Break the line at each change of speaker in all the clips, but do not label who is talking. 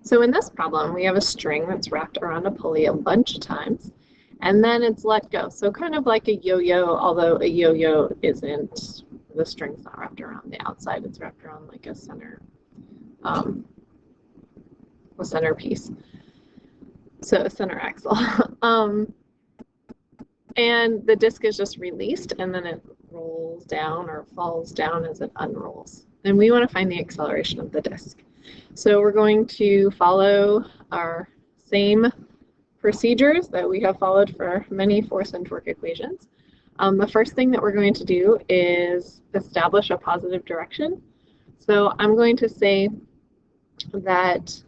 So in this problem, we have a string that's wrapped around a pulley a bunch of times, and then it's let go. So kind of like a yo-yo, although a yo-yo isn't, the string's not wrapped around the outside, it's wrapped around like a center piece. So a center axle. And the disc is just released, and then it rolls down or falls down as it unrolls. And we want to find the acceleration of the disc. So we're going to follow our same procedures that we have followed for many force and torque equations. The first thing that we're going to do is establish a positive direction. So I'm going to say that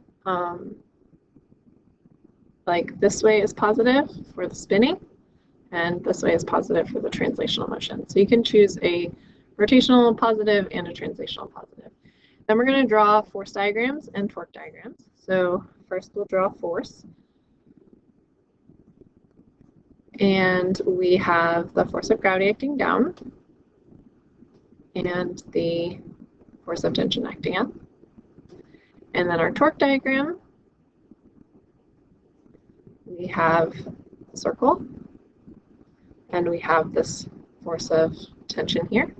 like this way is positive for the spinning, and this way is positive for the translational motion. So you can choose a rotational positive and a translational positive. Then we're going to draw force diagrams and torque diagrams. So first we'll draw force. And we have the force of gravity acting down and the force of tension acting up. And then our torque diagram, we have a circle, and we have this force of tension here.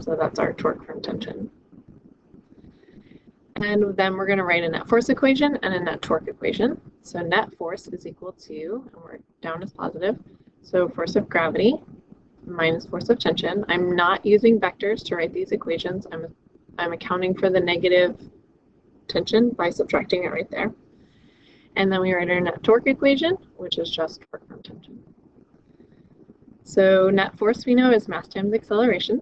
So that's our torque from tension. And then we're going to write a net force equation and a net torque equation. So net force is equal to, and we're down is positive, so force of gravity minus force of tension. I'm not using vectors to write these equations. I'm accounting for the negative tension by subtracting it right there. And then we write our net torque equation, which is just torque from tension. So net force we know is mass times acceleration.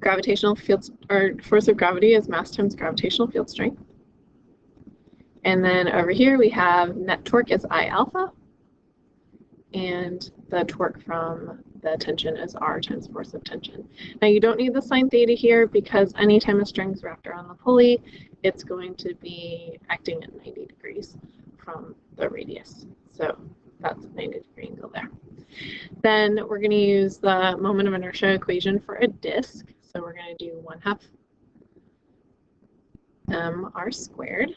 Gravitational field, or force of gravity is mass times gravitational field strength. And then over here we have net torque is I alpha, and the torque from the tension is R times force of tension. Now you don't need the sine theta here because anytime a string is wrapped around the pulley, it's going to be acting at 90 degrees from the radius. So that's a 90-degree angle there. Then we're going to use the moment of inertia equation for a disk. So we're going to do 1/2 mr squared.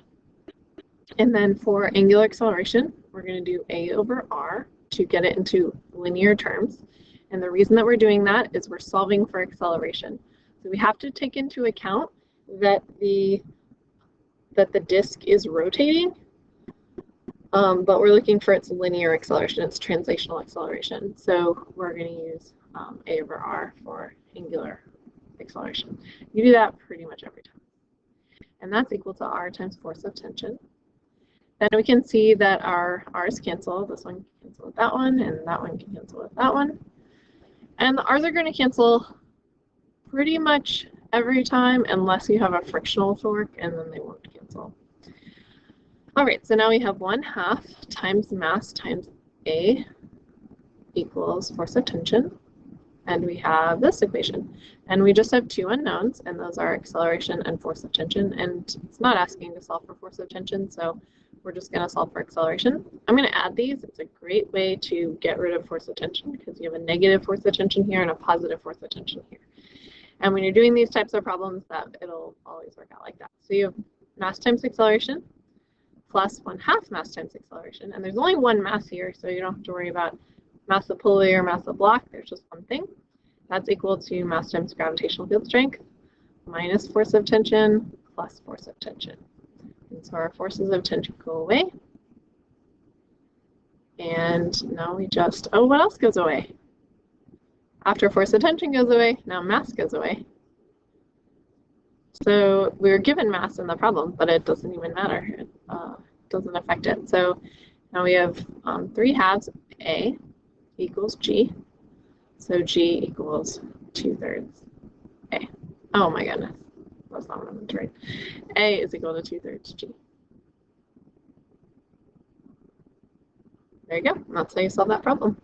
And then for angular acceleration, we're going to do a over r to get it into linear terms. And the reason that we're doing that is we're solving for acceleration. So we have to take into account that the disk is rotating, but we're looking for its linear acceleration, its translational acceleration. So we're going to use a over r for angular acceleration. You do that pretty much every time. And that's equal to r times force of tension. Then we can see that our r's cancel. This one can cancel with that one, and that one can cancel with that one. And the r's are going to cancel pretty much every time unless you have a frictional torque, and then they won't cancel. All right, so now we have 1/2 times mass times A equals force of tension. And we have this equation. And we just have two unknowns, and those are acceleration and force of tension. And it's not asking to solve for force of tension, so we're just going to solve for acceleration. I'm going to add these. It's a great way to get rid of force of tension because you have a negative force of tension here and a positive force of tension here. And when you're doing these types of problems, it'll always work out like that. So you have mass times acceleration plus 1/2 mass times acceleration. And there's only one mass here, so you don't have to worry about mass of pulley or mass of block. There's just one thing. That's equal to mass times gravitational field strength minus force of tension plus force of tension. And so our forces of tension go away. And now we just, oh, what else goes away? After force of tension goes away, now mass goes away. So we were given mass in the problem, but it doesn't even matter. It doesn't affect it. So now we have 3/2 A equals G. So G equals 2/3 A. Oh my goodness, that's not what I meant to write. A is equal to 2/3 G. There you go, and that's how you solve that problem.